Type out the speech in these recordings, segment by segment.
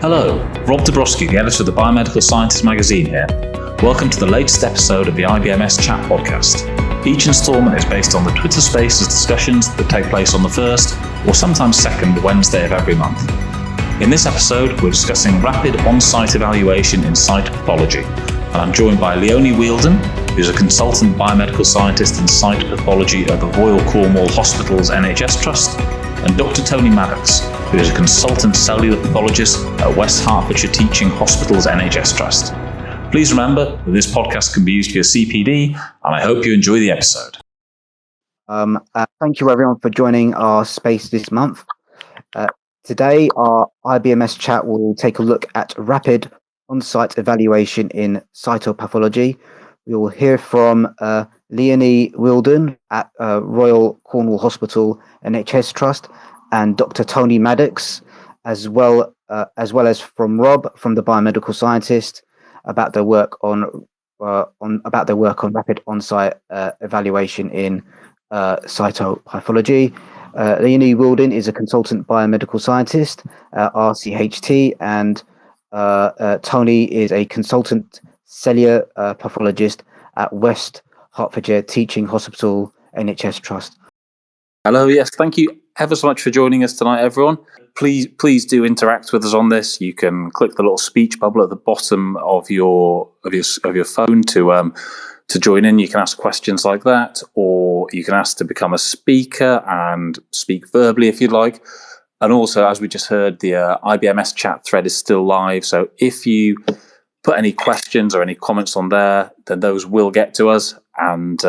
Hello, Rob Dabrowski, the editor of the Biomedical Scientist magazine here. Welcome to the latest episode of the IBMS Chat podcast. Each instalment is based on the Twitter Spaces discussions that take place on the first, or sometimes second, Wednesday of every month. In this episode, we're discussing rapid on-site evaluation in cytopathology, and I'm joined by Leonie Wheeldon, who's a consultant biomedical scientist in cytopathology at the Royal Cornwall Hospital's NHS Trust, and Dr. Tony Maddox, who is a consultant cellular pathologist at West Hertfordshire Teaching Hospital's NHS Trust. Please remember that this podcast can be used for your CPD, and I hope you enjoy the episode. Thank you everyone for joining our space this month. Today, our IBMS chat will take a look at rapid on-site evaluation in cytopathology. We will hear from Leonie Wheeldon at Royal Cornwall Hospital NHS Trust and Dr. Tony Maddox, as well as from Rob from the Biomedical Scientist about their work on rapid on-site evaluation in cytopathology. Leonie Wheeldon is a consultant biomedical scientist at RCHT, and Tony is a consultant cellular pathologist at West Hertfordshire Teaching Hospital NHS Trust. Hello, yes, thank you ever so much for joining us tonight, everyone. Please do interact with us on this. You can click the little speech bubble at the bottom of your phone to join in. You can ask questions like that, or you can ask to become a speaker and speak verbally if you'd like. And also, as we just heard, the IBMS chat thread is still live. So if you put any questions or any comments on there, then those will get to us. And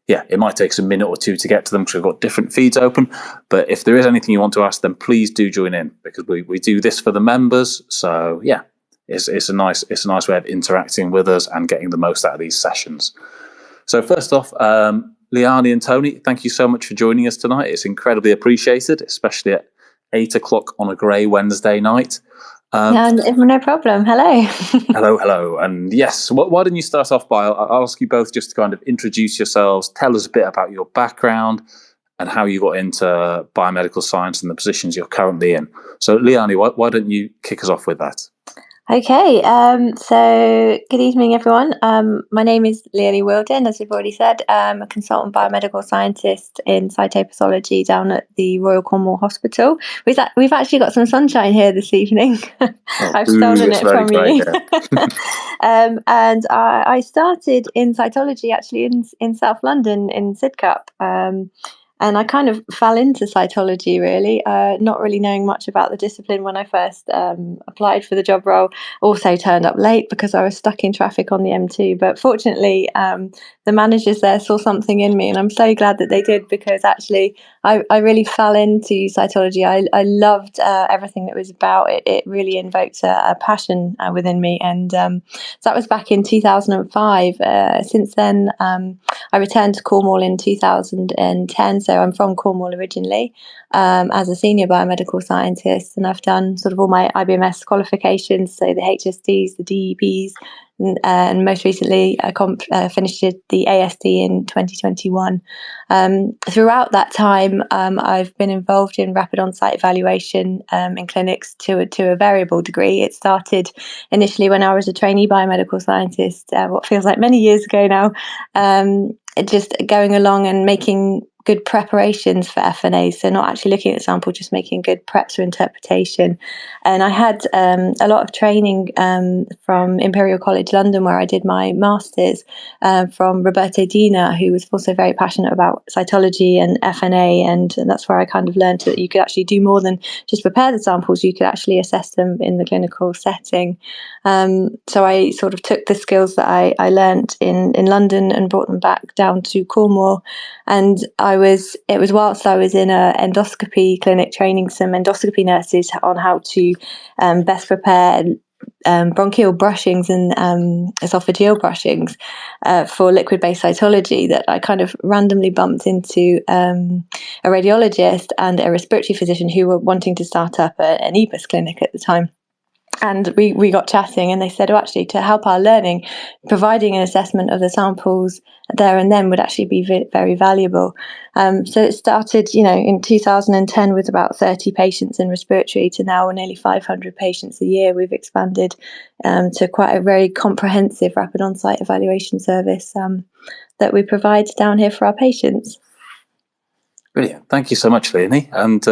it might take us a minute or two to get to them because we've got different feeds open. But if there is anything you want to ask, then please do join in, because we do this for the members. So yeah, it's a nice way of interacting with us and getting the most out of these sessions. So first off, Leonie and Tony, thank you so much for joining us tonight. It's incredibly appreciated, especially at 8 o'clock on a grey Wednesday night. No problem. Hello. Hello. And yes, why don't you start off by, I'll ask you both just to kind of introduce yourselves, tell us a bit about your background and how you got into biomedical science and the positions you're currently in. So Leonie, why don't you kick us off with that? Okay, so good evening, everyone. My name is Leonie Wheeldon, as we've already said. I'm a consultant biomedical scientist in cytopathology down at the Royal Cornwall Hospital. We've actually got some sunshine here this evening. I've stolen it from you. Yeah. And I started in cytology actually in South London in Sidcup. And I kind of fell into cytology, really, not really knowing much about the discipline when I first applied for the job role. Also turned up late because I was stuck in traffic on the M2. But fortunately, the managers there saw something in me, and I'm so glad that they did, because actually I really fell into cytology. I loved everything that was about it. It really invoked a passion within me. And so that was back in 2005. Since then, I returned to Cornwall in 2010. So I'm from Cornwall originally, as a senior biomedical scientist, and I've done sort of all my IBMS qualifications, so the HSDs, the DEPs, and most recently I finished the ASD in 2021. Throughout that time, I've been involved in rapid on-site evaluation in clinics to a variable degree. It started initially when I was a trainee biomedical scientist, what feels like many years ago now, just going along and making good preparations for FNAs, so not actually looking at the sample, just making good preps for interpretation. And I had a lot of training from Imperial College London, where I did my master's, from Roberto Dina, who was also very passionate about cytology and FNA, and that's where I kind of learned that you could actually do more than just prepare the samples, you could actually assess them in the clinical setting. So I sort of took the skills that I learned in London and brought them back down to Cornwall. And it was whilst I was in a endoscopy clinic training some endoscopy nurses on how to best prepare bronchial brushings and esophageal brushings for liquid-based cytology, that I kind of randomly bumped into a radiologist and a respiratory physician who were wanting to start up an EPUS clinic at the time. And we got chatting, and they said, oh, actually, to help our learning, providing an assessment of the samples there and then would actually be very valuable. So it started, in 2010 with about 30 patients in respiratory to now nearly 500 patients a year. We've expanded to quite a very comprehensive rapid on-site evaluation service that we provide down here for our patients. Brilliant. Thank you so much, Leonie. And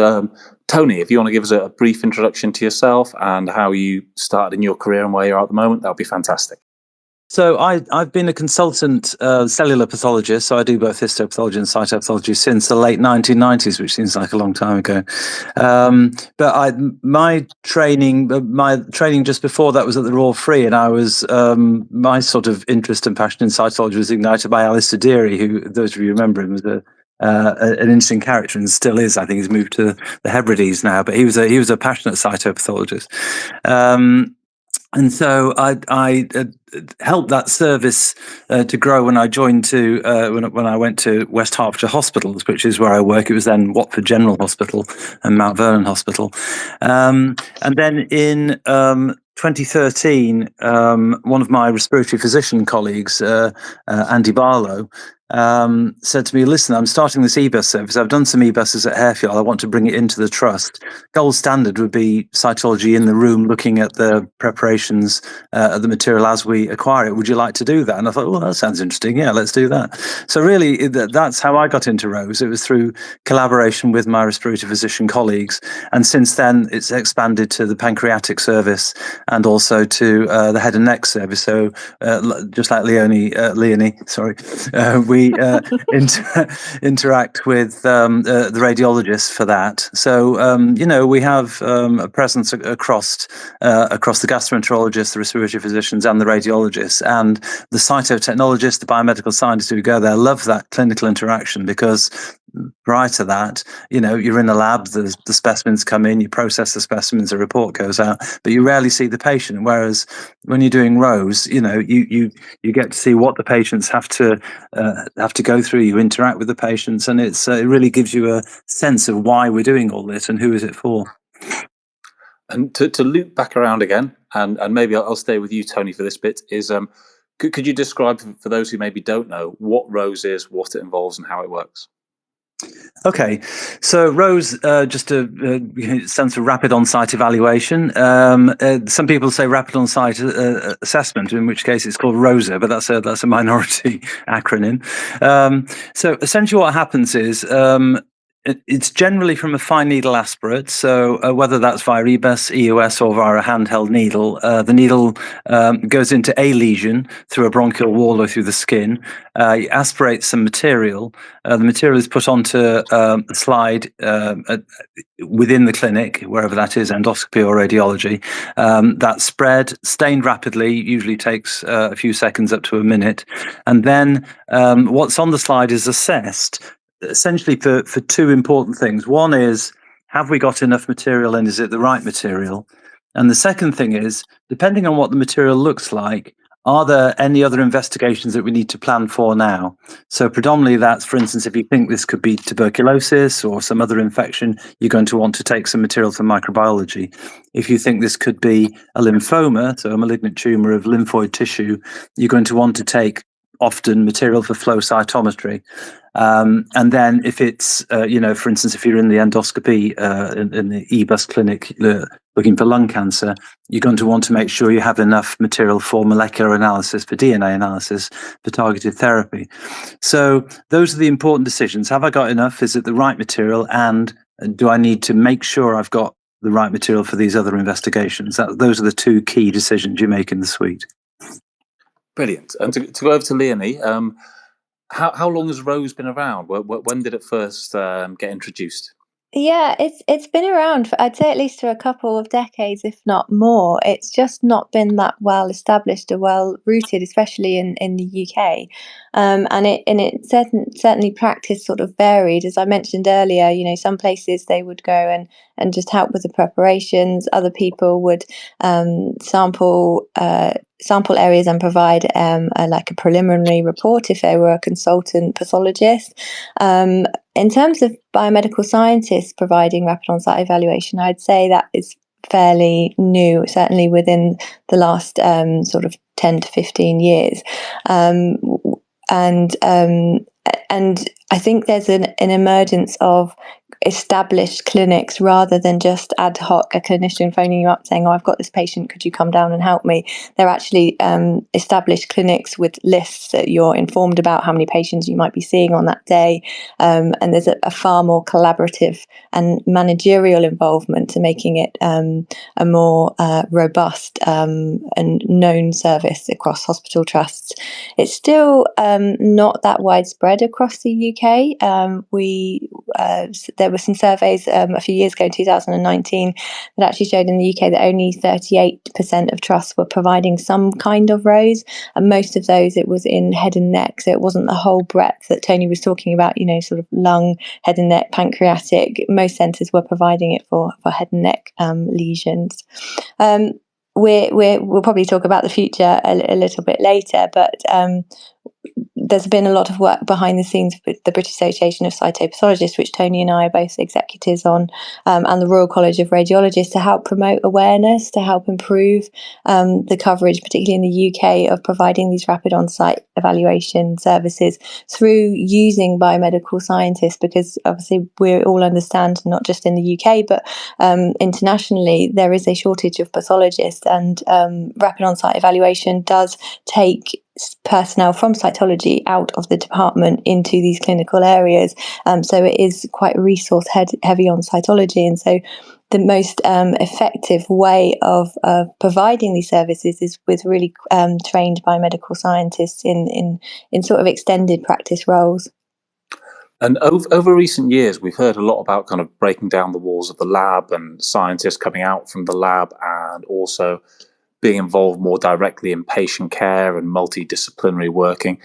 Tony, if you want to give us a brief introduction to yourself and how you started in your career and where you are at the moment, that would be fantastic. So I've been a consultant cellular pathologist, so I do both histopathology and cytopathology since the late 1990s, which seems like a long time ago. But my training just before that was at the Royal Free, and I was my sort of interest and passion in cytology was ignited by Alistair Deary, who, those of you remember him, was an interesting character and still is. I think he's moved to the Hebrides now, but he was a passionate cytopathologist. And so I helped that service to grow when I joined when I went to West Hertfordshire Hospitals, which is where I work. It was then Watford General Hospital and Mount Vernon Hospital. And then in 2013, one of my respiratory physician colleagues, Andy Barlow, said to me, listen, I'm starting this e-bus service. I've done some e-buses at Harefield. I want to bring it into the trust. Gold standard would be cytology in the room, looking at the preparations of the material as we acquire it. Would you like to do that? And I thought, well, that sounds interesting. Yeah, let's do that. So really, that's how I got into ROSE. It was through collaboration with my respiratory physician colleagues. And since then, it's expanded to the pancreatic service and also to the head and neck service. So just like Leonie, we interact with the radiologists for that. So, we have a presence across the gastroenterologists, the respiratory physicians, and the radiologists. And the cytotechnologists, the biomedical scientists who go there love that clinical interaction, because prior to that, you're in a lab, the specimens come in, you process the specimens, a report goes out, but you rarely see the patient. Whereas when you're doing ROSE, you get to see what the patients have to go through. You interact with the patients, and it really gives you a sense of why we're doing all this and who is it for. And to loop back around again, and maybe I'll stay with you, Tony, for this bit, is could you describe for those who maybe don't know what ROSE is, what it involves, and how it works? Okay, so ROSE just stands for Rapid On-Site Evaluation. Some people say Rapid On-Site Assessment, in which case it's called ROSA, but that's a minority acronym. So essentially what happens is it's generally from a fine needle aspirate. So whether that's via EBUS, EUS, or via a handheld needle, the needle goes into a lesion through a bronchial wall or through the skin. You aspirate some material. The material is put onto a slide within the clinic, wherever that is, endoscopy or radiology. That's spread, stained rapidly, usually takes a few seconds up to a minute. And then what's on the slide is assessed essentially for two important things. One is, have we got enough material, and is it the right material? And the second thing is, depending on what the material looks like, are there any other investigations that we need to plan for now? So predominantly that's, for instance, if you think this could be tuberculosis or some other infection, you're going to want to take some material for microbiology. If you think this could be a lymphoma, so a malignant tumor of lymphoid tissue, you're going to want to take often material for flow cytometry. And then if it's, for instance, if you're in the endoscopy in the EBUS clinic looking for lung cancer, you're going to want to make sure you have enough material for molecular analysis, for DNA analysis, for targeted therapy. So those are the important decisions. Have I got enough? Is it the right material? And do I need to make sure I've got the right material for these other investigations? Those are the two key decisions you make in the suite. Brilliant. And to go over to Leonie, how long has ROSE been around? When did it first get introduced? Yeah, it's been around for, I'd say, at least for a couple of decades, if not more. It's just not been that well established or well rooted, especially in the UK. And it certainly practice sort of varied. As I mentioned earlier, some places they would go and just help with the preparations. Other people would sample areas and provide like a preliminary report if they were a consultant pathologist. In terms of biomedical scientists providing rapid on-site evaluation, I'd say that is fairly new, certainly within the last sort of 10 to 15 years. And I think there's an emergence of established clinics rather than just ad hoc, a clinician phoning you up saying, "Oh, I've got this patient, could you come down and help me?" They're actually established clinics with lists that you're informed about how many patients you might be seeing on that day, and there's a far more collaborative and managerial involvement to making it a more robust and known service across hospital trusts. It's still not that widespread across the UK. There were some surveys a few years ago, in 2019, that actually showed in the UK that only 38% of trusts were providing some kind of ROSE, and most of those it was in head and neck. So it wasn't the whole breadth that Tony was talking about, sort of lung, head and neck, pancreatic. Most centres were providing it for head and neck lesions. We'll probably talk about the future a little bit later, but there's been a lot of work behind the scenes with the British Association of Cytopathologists, which Tony and I are both executives on, and the Royal College of Radiologists, to help promote awareness, to help improve the coverage, particularly in the UK, of providing these rapid on-site evaluation services through using biomedical scientists, because obviously we all understand, not just in the UK, but internationally, there is a shortage of pathologists, and rapid on-site evaluation does take personnel from cytology out of the department into these clinical areas. So it is quite resource heavy on cytology. And so the most effective way of providing these services is with really trained biomedical scientists in sort of extended practice roles. And over recent years, we've heard a lot about kind of breaking down the walls of the lab and scientists coming out from the lab and also being involved more directly in patient care and multidisciplinary working.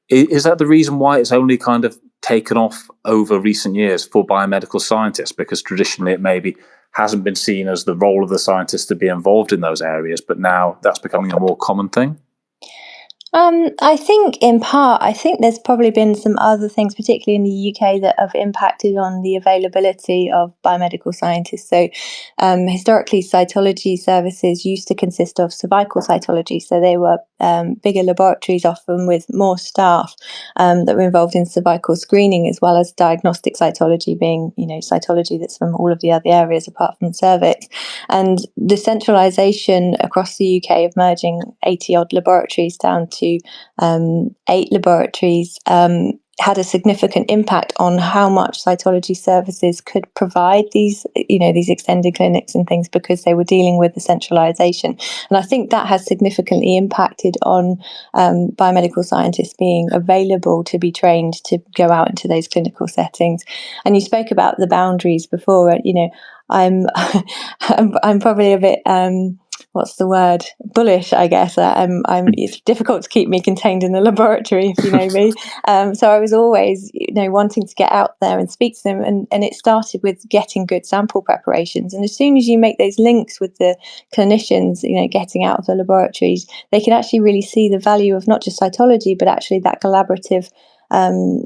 Is that the reason why it's only kind of taken off over recent years for biomedical scientists? Because traditionally it maybe hasn't been seen as the role of the scientist to be involved in those areas, but now that's becoming a more common thing? I think in part, there's probably been some other things, particularly in the UK, that have impacted on the availability of biomedical scientists. So historically, cytology services used to consist of cervical cytology. So they were bigger laboratories, often with more staff that were involved in cervical screening, as well as diagnostic cytology being, cytology that's from all of the other areas apart from cervix. And the centralisation across the UK of merging 80-odd laboratories down to 8 laboratories had a significant impact on how much cytology services could provide these extended clinics and things, because they were dealing with the centralisation. And I think that has significantly impacted on biomedical scientists being available to be trained to go out into those clinical settings. And you spoke about the boundaries before. I'm probably a bit what's the word? Bullish, I guess. It's difficult to keep me contained in the laboratory, if you know me. So I was always, wanting to get out there and speak to them. And it started with getting good sample preparations. And as soon as you make those links with the clinicians, getting out of the laboratories, they can actually really see the value of not just cytology, but actually that collaborative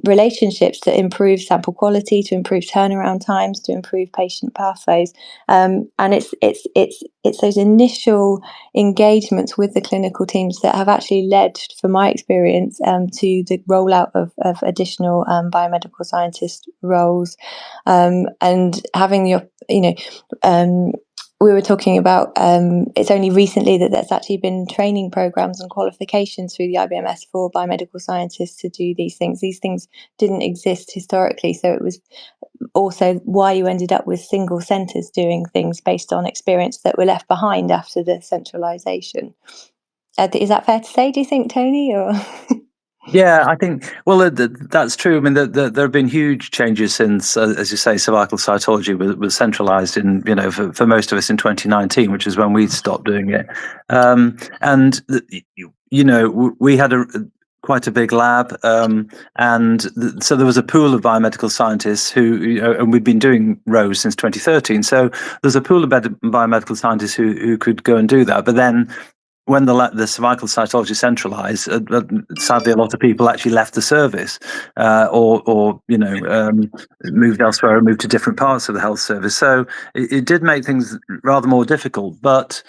relationships to improve sample quality, to improve turnaround times, to improve patient pathways, and it's those initial engagements with the clinical teams that have actually led, from my experience, to the rollout of additional biomedical scientist roles, and having the we were talking about it's only recently that there's actually been training programs and qualifications through the IBMS for biomedical scientists to do these things. These things didn't exist historically, so it was also why you ended up with single centres doing things based on experience that were left behind after the centralisation. Is that fair to say, do you think, Tony? Or Yeah, I think, well, that's true. I mean, there have been huge changes since, as you say, cervical cytology was centralised in, for most of us in 2019, which is when we stopped doing it. And, we had quite a big lab, and so there was a pool of biomedical scientists who, and we've been doing ROSE since 2013. So there's a pool of biomedical scientists who could go and do that. But then when the cervical cytology centralised, sadly, a lot of people actually left the service, or moved elsewhere or moved to different parts of the health service. So it did make things rather more difficult. But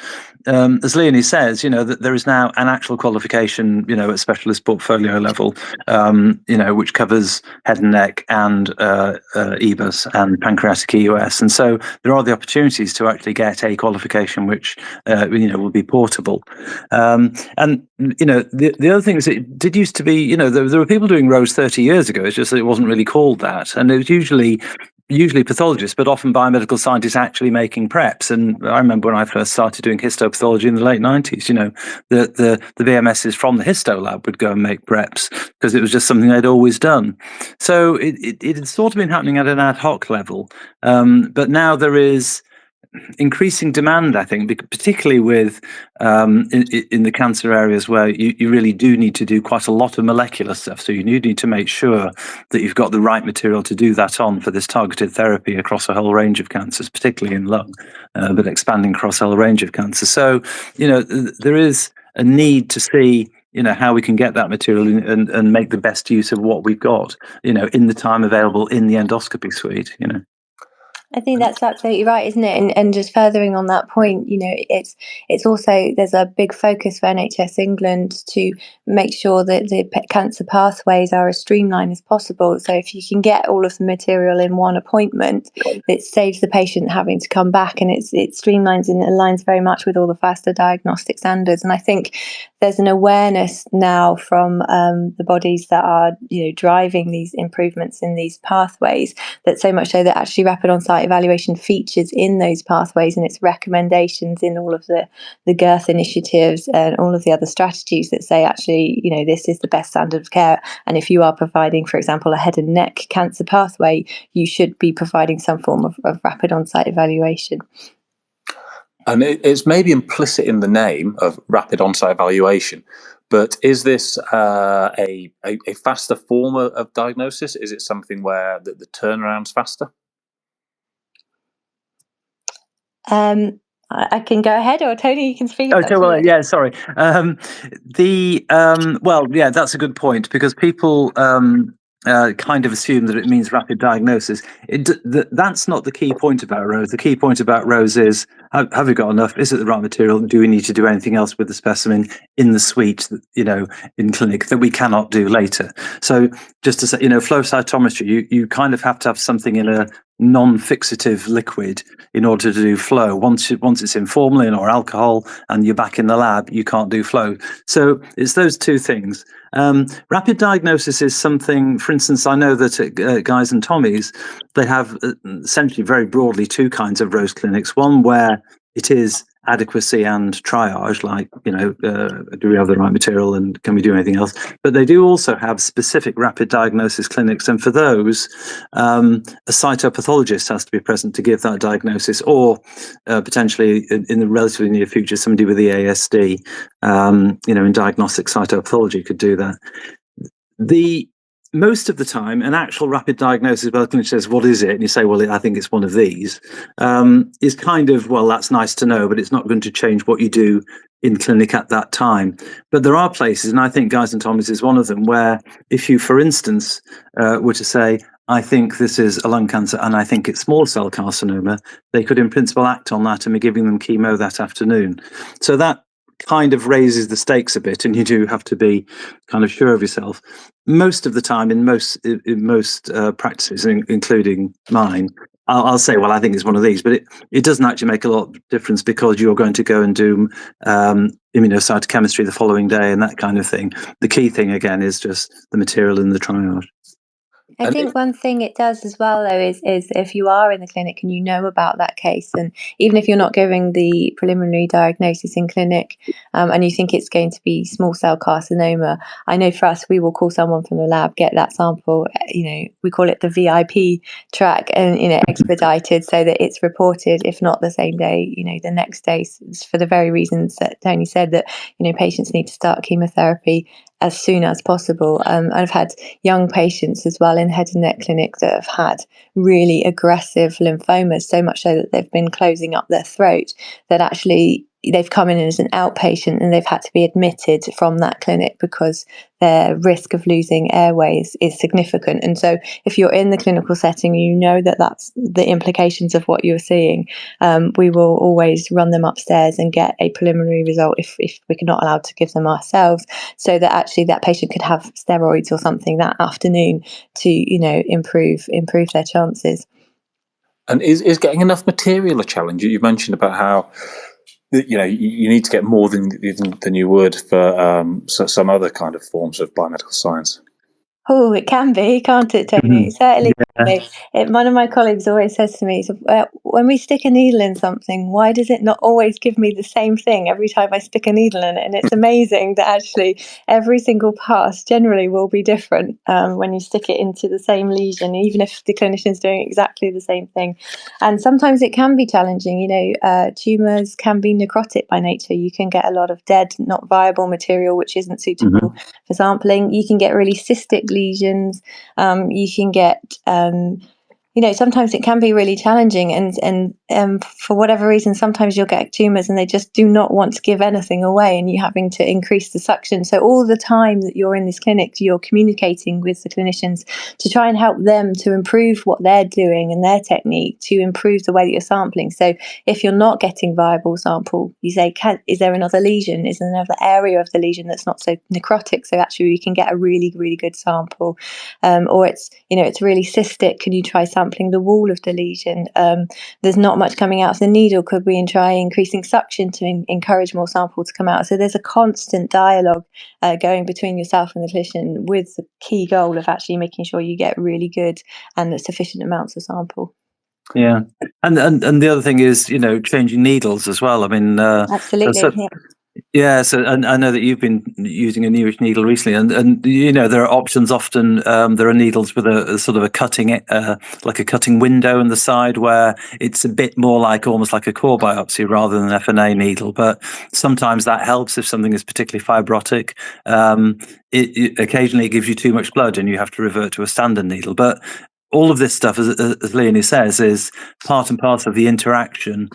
as Leonie says, that there is now an actual qualification, at specialist portfolio level, which covers head and neck and EBUS and pancreatic EUS, and so there are the opportunities to actually get a qualification which will be portable. And the other thing is, it did used to be, there were people doing Rose 30 years ago. It's just that it wasn't really called that, and it was usually pathologists, but often biomedical scientists actually making preps. And I remember when I first started doing histopathology in the late 90s, the BMSs from the histo lab would go and make preps because it was just something they'd always done. So it had sort of been happening at an ad hoc level, but now there is increasing demand, I think, particularly with in the cancer areas where you really do need to do quite a lot of molecular stuff. So you need to make sure that you've got the right material to do that on for this targeted therapy across a whole range of cancers, particularly in lung, but expanding across a whole range of cancers. So, there is a need to see how we can get that material and make the best use of what we've got, in the time available in the endoscopy suite, I think that's absolutely right, isn't it? And just furthering on that point, it's also, there's a big focus for NHS England to make sure that the cancer pathways are as streamlined as possible. So if you can get all of the material in one appointment, it saves the patient having to come back, and it streamlines and aligns very much with all the faster diagnostic standards. And I think there's an awareness now from the bodies that are driving these improvements in these pathways, that so much so that actually rapid on-site evaluation features in those pathways, and its recommendations in all of the GIRTH initiatives and all of the other strategies that say actually this is the best standard of care. And if you are providing, for example, a head and neck cancer pathway, you should be providing some form of rapid on-site evaluation. And it's maybe implicit in the name of rapid on-site evaluation, but is this a faster form of diagnosis? Is it something where the turnaround's faster? I can go ahead, or Tony, you can speak. Okay, well, yeah, sorry. Well, yeah, that's a good point, because people kind of assume that it means rapid diagnosis. That's not the key point about Rose. The key point about Rose is, have we got enough? Is it the right material? Do we need to do anything else with the specimen in the suite, in clinic, that we cannot do later? So just to say, flow cytometry, you kind of have to have something in a non-fixative liquid in order to do flow. Once it's in formalin or alcohol and you're back in the lab, you can't do flow. So it's those two things. Rapid diagnosis is something, for instance, I know that at Guy's and Tommy's, they have essentially very broadly two kinds of Rose clinics. One where it is adequacy and triage, like, do we have the right material and can we do anything else? But they do also have specific rapid diagnosis clinics, and for those, a cytopathologist has to be present to give that diagnosis, or potentially in the relatively near future, somebody with the ASD, in diagnostic cytopathology could do that. Most of the time, an actual rapid diagnosis, where the clinician says, what is it? And you say, well, I think it's one of these, is kind of, well, that's nice to know, but it's not going to change what you do in clinic at that time. But there are places, and I think Guy's and Tommy's is one of them, where if you, for instance, were to say, I think this is a lung cancer and I think it's small cell carcinoma, they could in principle act on that and be giving them chemo that afternoon. So that kind of raises the stakes a bit, and you do have to be kind of sure of yourself. Most of the time, in most practices, including mine, I'll say, well, I think it's one of these, but it doesn't actually make a lot of difference, because you're going to go and do immunocytochemistry the following day and that kind of thing. The key thing, again, is just the material in the triage. I think one thing it does as well, though, is if you are in the clinic and you know about that case, and even if you're not giving the preliminary diagnosis in clinic, and you think it's going to be small cell carcinoma, I know for us, we will call someone from the lab, get that sample, we call it the VIP track, and expedited, so that it's reported, if not the same day, the next day, for the very reasons that Tony said, that patients need to start chemotherapy as soon as possible. I've had young patients as well in head and neck clinic that have had really aggressive lymphomas, so much so that they've been closing up their throat, that actually they've come in as an outpatient and they've had to be admitted from that clinic because their risk of losing airways is significant. And so if you're in the clinical setting, you know that that's the implications of what you're seeing. We will always run them upstairs and get a preliminary result if we're not allowed to give them ourselves, so that actually that patient could have steroids or something that afternoon to, improve their chances. And is getting enough material a challenge? You mentioned about how you need to get more than you would for some other kind of forms of biomedical science. Oh, it can be, can't it, Tony? It certainly can be. One of my colleagues always says to me, when we stick a needle in something, why does it not always give me the same thing every time I stick a needle in it? And it's amazing that actually every single pass generally will be different when you stick it into the same lesion, even if the clinician's doing exactly the same thing. And sometimes it can be challenging. Tumours can be necrotic by nature. You can get a lot of dead, not viable material, which isn't suitable for sampling. You can get really cystic lesions. You can get sometimes it can be really challenging, and for whatever reason, sometimes you'll get tumours and they just do not want to give anything away, and you're having to increase the suction. So all the time that you're in this clinic, you're communicating with the clinicians to try and help them to improve what they're doing and their technique to improve the way that you're sampling. So if you're not getting viable sample, you say, is there another lesion? Is there another area of the lesion that's not so necrotic, so actually we can get a really, really good sample? Or it's really cystic. Can you try sampling the wall of the lesion? There's not much coming out of the needle. Could we try increasing suction to encourage more sample to come out? So there's a constant dialogue going between yourself and the clinician, with the key goal of actually making sure you get really good and sufficient amounts of sample. Yeah, and the other thing is, changing needles as well. I mean, absolutely. Yeah, so and I know that you've been using a newish needle recently, and there are options often. There are needles with a sort of a cutting, like a cutting window in the side, where it's a bit more like almost like a core biopsy rather than an FNA needle. But sometimes that helps if something is particularly fibrotic. Occasionally it gives you too much blood and you have to revert to a standard needle. But all of this stuff, as Leonie says, is part and parcel of the interaction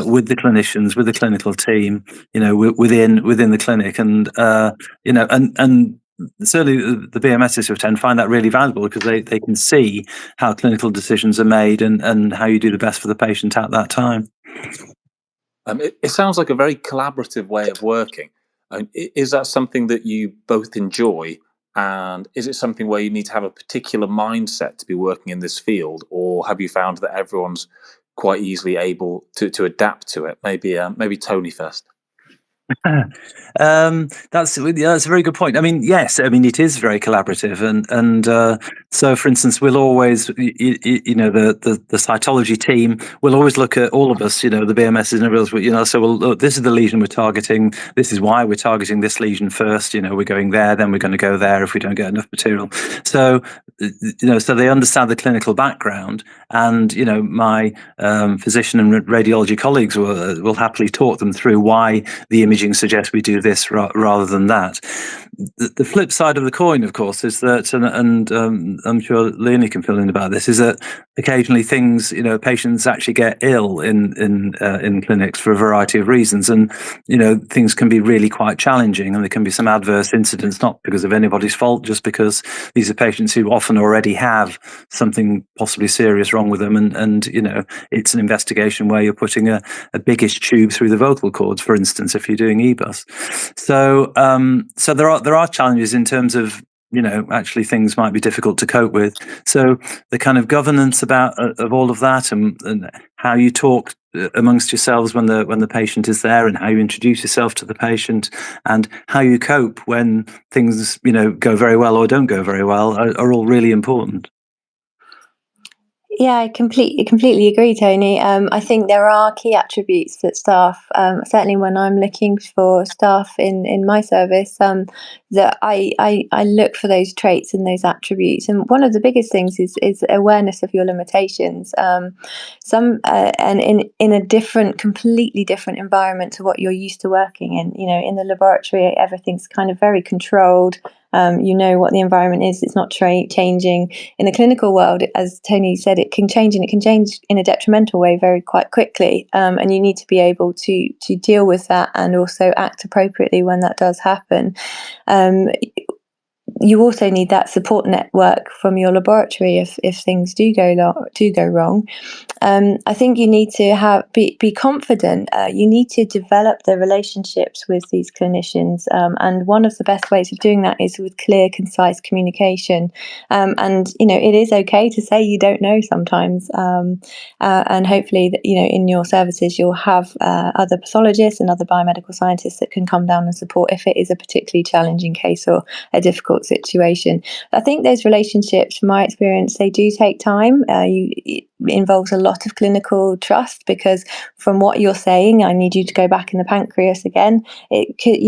with the clinicians, with the clinical team, within the clinic, and and certainly the BMSs who attend find that really valuable, because they can see how clinical decisions are made and how you do the best for the patient at that time. It sounds like a very collaborative way of working. Is that something that you both enjoy? And is it something where you need to have a particular mindset to be working in this field, or have you found that everyone's quite easily able to adapt to it? Maybe Tony first. That's a very good point. I mean, yes, it is very collaborative, and so, for instance, we'll always, the cytology team will always look at all of us, the BMSs and everyone else, so we'll look, this is the lesion we're targeting. This is why we're targeting this lesion first. We're going there, then we're going to go there if we don't get enough material. So, so they understand the clinical background, and my physician and radiology colleagues will happily talk them through why the imaging suggests we do this rather than that. The flip side of the coin, of course, is that, and I'm sure Leonie can fill in about this, is that occasionally things, patients actually get ill in clinics for a variety of reasons, and things can be really quite challenging, and there can be some adverse incidents, not because of anybody's fault, just because these are patients who often already have something possibly serious wrong with them, and it's an investigation where you're putting a biggish tube through the vocal cords, for instance, if you're doing EBUS. So there are challenges in terms of actually things might be difficult to cope with. So the kind of governance of all of that, and how you talk amongst yourselves when the patient is there, and how you introduce yourself to the patient, and how you cope when things go very well or don't go very well, are all really important. Yeah, I completely agree, Tony. I think there are key attributes that staff, certainly when I'm looking for staff in my service, that I look for those traits and those attributes. And one of the biggest things is awareness of your limitations. And in a completely different environment to what you're used to working in. In the laboratory, everything's kind of very controlled. You know what the environment is. It's not changing. In the clinical world, as Tony said, it can change, and it can change in a detrimental way quite quickly. And you need to be able to deal with that and also act appropriately when that does happen. You also need that support network from your laboratory if things do go wrong. I think you need to be confident. You need to develop the relationships with these clinicians, and one of the best ways of doing that is with clear, concise communication. And it is okay to say you don't know sometimes. And hopefully, in your services, you'll have other pathologists and other biomedical scientists that can come down and support if it is a particularly challenging case or a difficult situation. I think those relationships, from my experience, they do take time. It involves a lot of clinical trust, because from what you're saying, I need you to go back in the pancreas again. It could,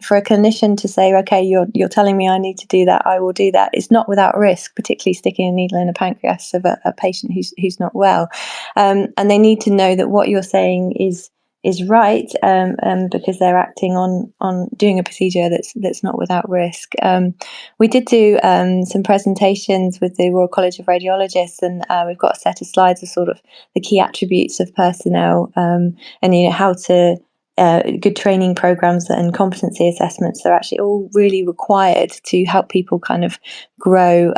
for a clinician to say, okay, you're telling me I need to do that, I will do that. It's not without risk, particularly sticking a needle in the pancreas of a patient who's not well. And they need to know that what you're saying is right, because they're acting on doing a procedure that's not without risk. We did do some presentations with the Royal College of Radiologists, and we've got a set of slides of sort of the key attributes of personnel, and how to good training programs and competency assessments are actually all really required to help people kind of grow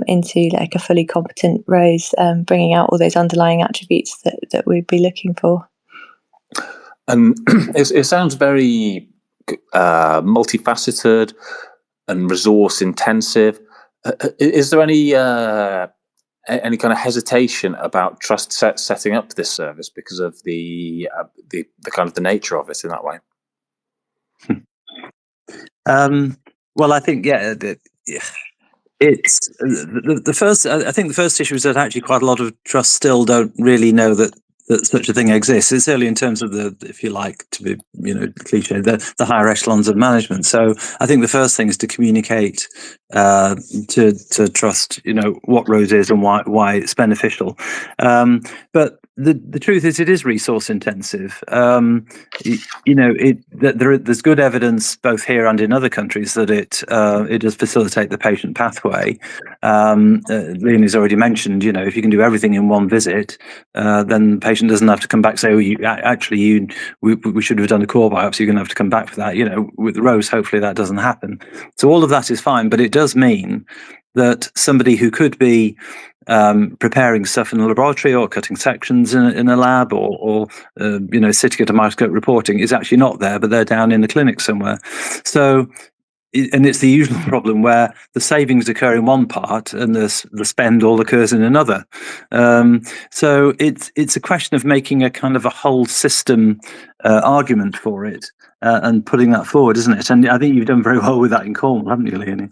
into like a fully competent Rose, bringing out all those underlying attributes that we'd be looking for. And it sounds very multifaceted and resource intensive. Is there any kind of hesitation about trust setting up this service because of the kind of the nature of it in that way? Well, I think it's the first. I think the first issue is that actually quite a lot of trusts still don't really know that such a thing exists. It's certainly in terms of the, if you like to be, cliche, the higher echelons of management. So I think the first thing is to communicate to trust, what Rose is and why it's beneficial. But the truth is, it is resource intensive. There's good evidence both here and in other countries that it does facilitate the patient pathway. Leonie's already mentioned, if you can do everything in one visit, then the patient doesn't have to come back and say, we should have done a core biopsy. You're going to have to come back for that. With Rose, hopefully that doesn't happen. So all of that is fine, but it does mean that somebody who could be preparing stuff in a laboratory or cutting sections in a lab or sitting at a microscope reporting is actually not there, but they're down in the clinic somewhere. So, and it's the usual problem where the savings occur in one part and the spend all occurs in another. So it's a question of making a kind of a whole system argument for it. And putting that forward, isn't it? And I think you've done very well with that in Cornwall, haven't you, Leonie?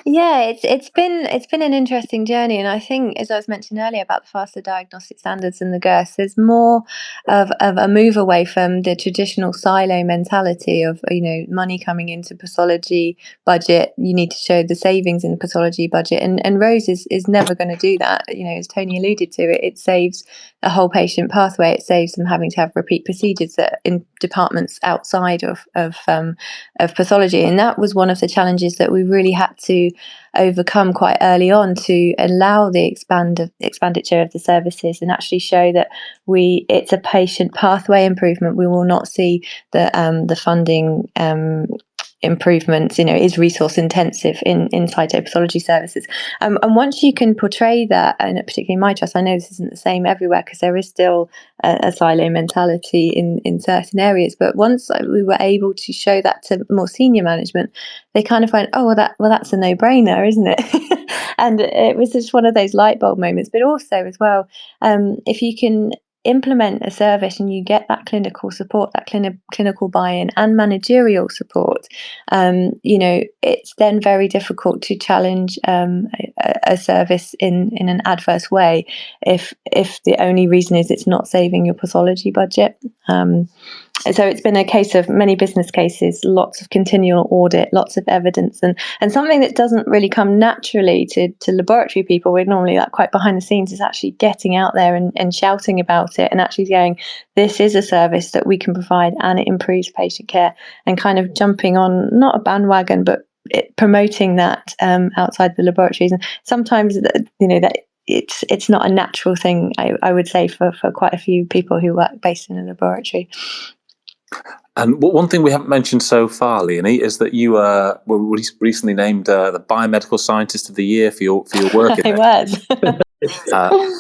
Yeah, it's been an interesting journey, and I think, as I was mentioning earlier about the faster diagnostic standards and the GERS, there's more of a move away from the traditional silo mentality of money coming into pathology budget. You need to show the savings in the pathology budget, and Rose is never going to do that. As Tony alluded to, it saves a whole patient pathway. It saves them having to have repeat procedures in departments outside of pathology, and that was one of the challenges that we really had to overcome quite early on to allow the expenditure of the services and actually show that it's a patient pathway improvement. We will not see the funding improvements, is resource intensive in cytopathology services. And once you can portray that, and particularly in my trust, I know this isn't the same everywhere because there is still a silo mentality in certain areas. But once we were able to show that to more senior management, they kind of went, oh, that's a no-brainer, isn't it? And it was just one of those light bulb moments. But also as well, if you can implement a service and you get that clinical support, that clinical buy-in and managerial support, it's then very difficult to challenge a service in an adverse way if the only reason is it's not saving your pathology budget. So it's been a case of many business cases, lots of continual audit, lots of evidence, and something that doesn't really come naturally to laboratory people. We're normally quite behind the scenes, is actually getting out there and shouting about it and actually going, this is a service that we can provide and it improves patient care, and kind of jumping on not a bandwagon, but promoting that outside the laboratories. And sometimes, that it's not a natural thing, I would say, for quite a few people who work based in a laboratory. And one thing we haven't mentioned so far, Leonie, is that you were recently named the Biomedical Scientist of the Year for your work in it.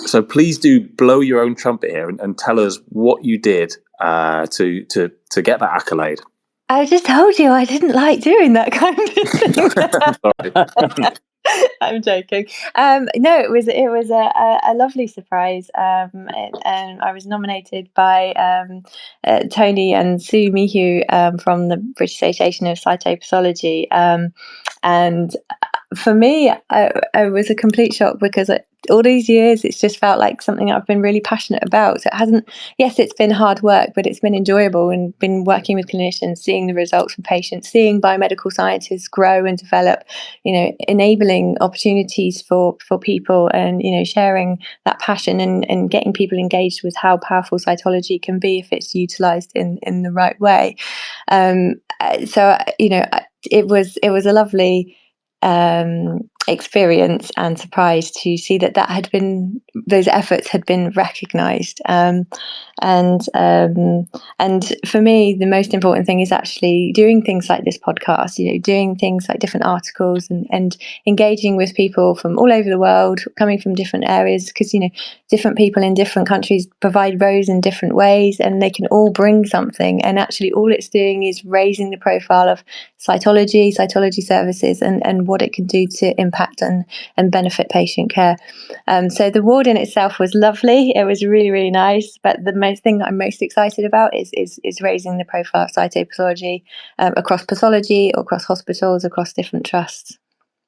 So please do blow your own trumpet here and tell us what you did to get that accolade. I just told you I didn't like doing that kind of thing. Sorry. I'm joking. No, it was a lovely surprise, and I was nominated by Tony and Sue Mihu from the British Association of Cytopathology, and for me, I was a complete shock because all these years it's just felt like something I've been really passionate about. So it hasn't, yes, it's been hard work, but it's been enjoyable, and been working with clinicians, seeing the results for patients, seeing biomedical scientists grow and develop, enabling opportunities for people, and sharing that passion, and getting people engaged with how powerful cytology can be if it's utilized in the right way. So it was a lovely experience and surprise to see those efforts had been recognized, and for me the most important thing is actually doing things like this podcast, doing things like different articles, and engaging with people from all over the world, coming from different areas, because different people in different countries provide rows in different ways, and they can all bring something, and actually all it's doing is raising the profile of cytology services, and what it can do to impact and benefit patient care. So the award in itself was lovely. It was really, really nice. But the thing that I'm most excited about is raising the profile of cytopathology across pathology, across hospitals, across different trusts.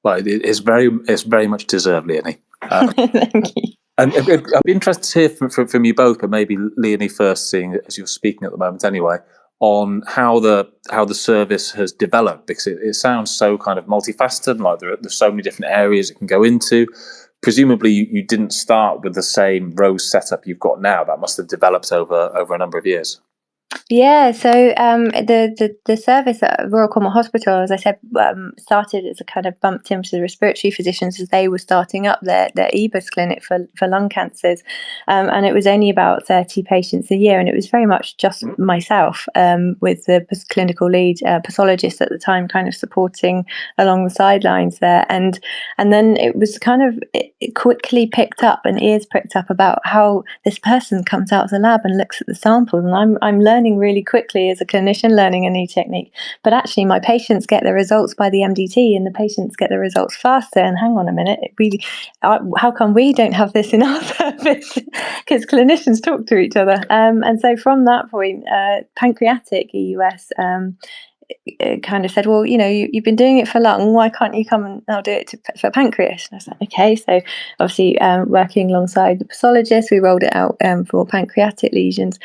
Well, it's very much deserved, Leonie. Thank you. And I'd be interested to hear from you both, but maybe Leonie first, seeing as you're speaking at the moment anyway, on how the service has developed, because it sounds so kind of multifaceted, like there's so many different areas it can go into. Presumably you didn't start with the same rows setup you've got now. That must have developed over a number of years. Yeah, so the service at Royal Cornwall Hospital, as I said, started as a kind of bumped into the respiratory physicians as they were starting up their EBUS clinic for lung cancers, and it was only about 30 patients a year, and it was very much just myself with the clinical lead pathologist at the time, kind of supporting along the sidelines there, and then it was it quickly picked up, and ears pricked up about how this person comes out of the lab and looks at the samples, and I'm learning really quickly as a clinician, learning a new technique, but actually my patients get the results by the MDT, and the patients get the results faster, and hang on a minute, how come we don't have this in our service? Because clinicians talk to each other, and so from that point, pancreatic EUS kind of said, well, you've been doing it for lung, why can't you come and now do it for pancreas? And I was like, okay. So obviously working alongside the pathologist, we rolled it out for pancreatic lesions.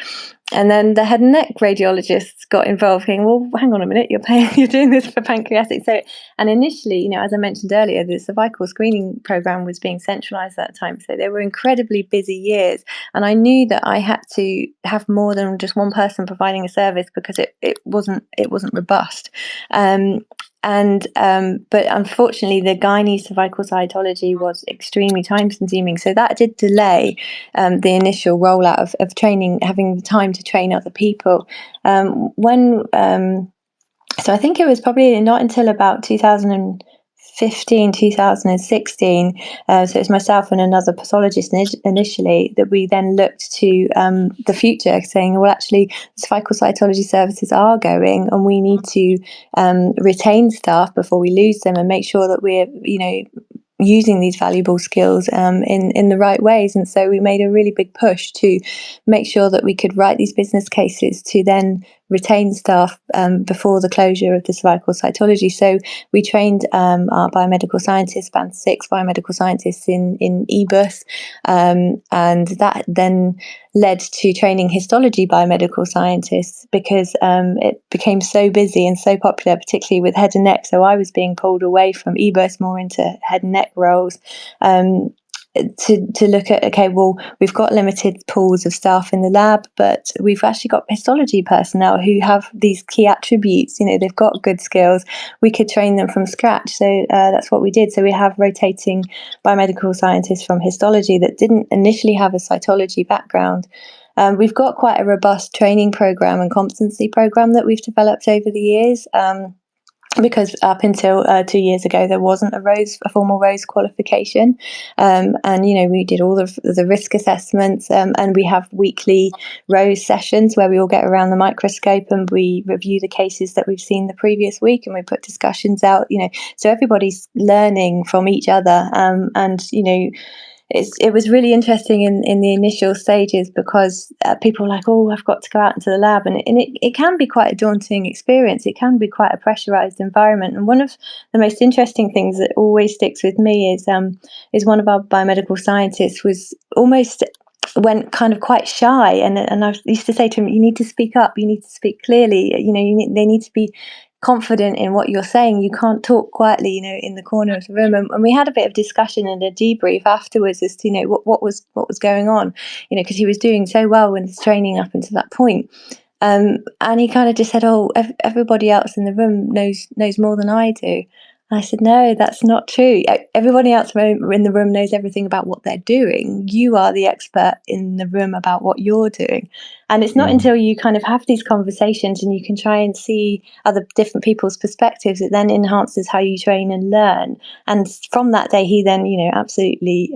And then the head and neck radiologists got involved, saying, well, hang on a minute, you're doing this for pancreatic. So, and initially, as I mentioned earlier, the cervical screening program was being centralized at that time. So they were incredibly busy years. And I knew that I had to have more than just one person providing a service, because it wasn't robust. But unfortunately, the gynae cervical cytology was extremely time consuming. So that did delay the initial rollout of training, having the time to train other people. So I think it was probably not until about 2015, 2016. So it was myself and another pathologist initially that we then looked to the future, saying, well, actually, cervical cytology services are going, and we need to retain staff before we lose them, and make sure that we're, using these valuable skills in the right ways. And so we made a really big push to make sure that we could write these business cases to then retain staff before the closure of the cervical cytology. So we trained our biomedical scientists, band 6 biomedical scientists in EBUS, and that then led to training histology biomedical scientists, because it became so busy and so popular, particularly with head and neck. So I was being pulled away from EBUS more into head and neck roles. to look at, okay, well, we've got limited pools of staff in the lab, but we've actually got histology personnel who have these key attributes. They've got good skills. We could train them from scratch. So that's what we did. So we have rotating biomedical scientists from histology that didn't initially have a cytology background. We've got quite a robust training program and competency program that we've developed over the years. Because up until 2 years ago, there wasn't a formal ROSE qualification. And, we did all of the risk assessments, and we have weekly ROSE sessions where we all get around the microscope and we review the cases that we've seen the previous week, and we put discussions out, so everybody's learning from each other. It was really interesting in the initial stages because people were like, oh, I've got to go out into the lab. And it can be quite a daunting experience. It can be quite a pressurized environment. And one of the most interesting things that always sticks with me is one of our biomedical scientists went kind of quite shy. And I used to say to him, you need to speak up. You need to speak clearly. They need to be confident in what you're saying. You can't talk quietly, in the corner of the room. And we had a bit of discussion and a debrief afterwards as to, what was going on, because he was doing so well in his training up until that point. And he kind of just said, oh, everybody else in the room knows more than I do. And I said, no, that's not true. Everybody else in the room knows everything about what they're doing. You are the expert in the room about what you're doing. And it's not until you kind of have these conversations and you can try and see other different people's perspectives, it then enhances how you train and learn. And from that day, he then, absolutely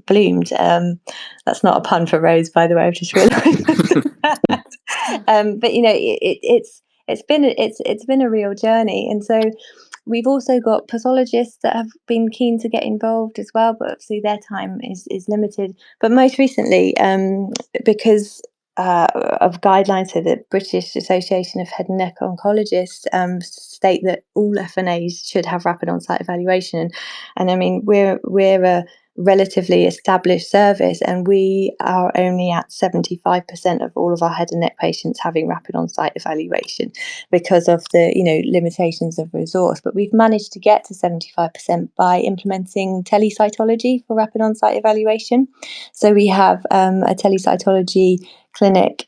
bloomed. That's not a pun for Rose, by the way. I've just realised. But it's been a real journey, and so we've also got pathologists that have been keen to get involved as well, but obviously their time is limited. But most recently, because of guidelines, so the British Association of Head and Neck Oncologists state that all FNAs should have rapid on-site evaluation. And I mean, we're a relatively established service, and we are only at 75% of all of our head and neck patients having rapid on-site evaluation because of the limitations of resource. But we've managed to get to 75% by implementing telecytology for rapid on-site evaluation. So we have a telecytology clinic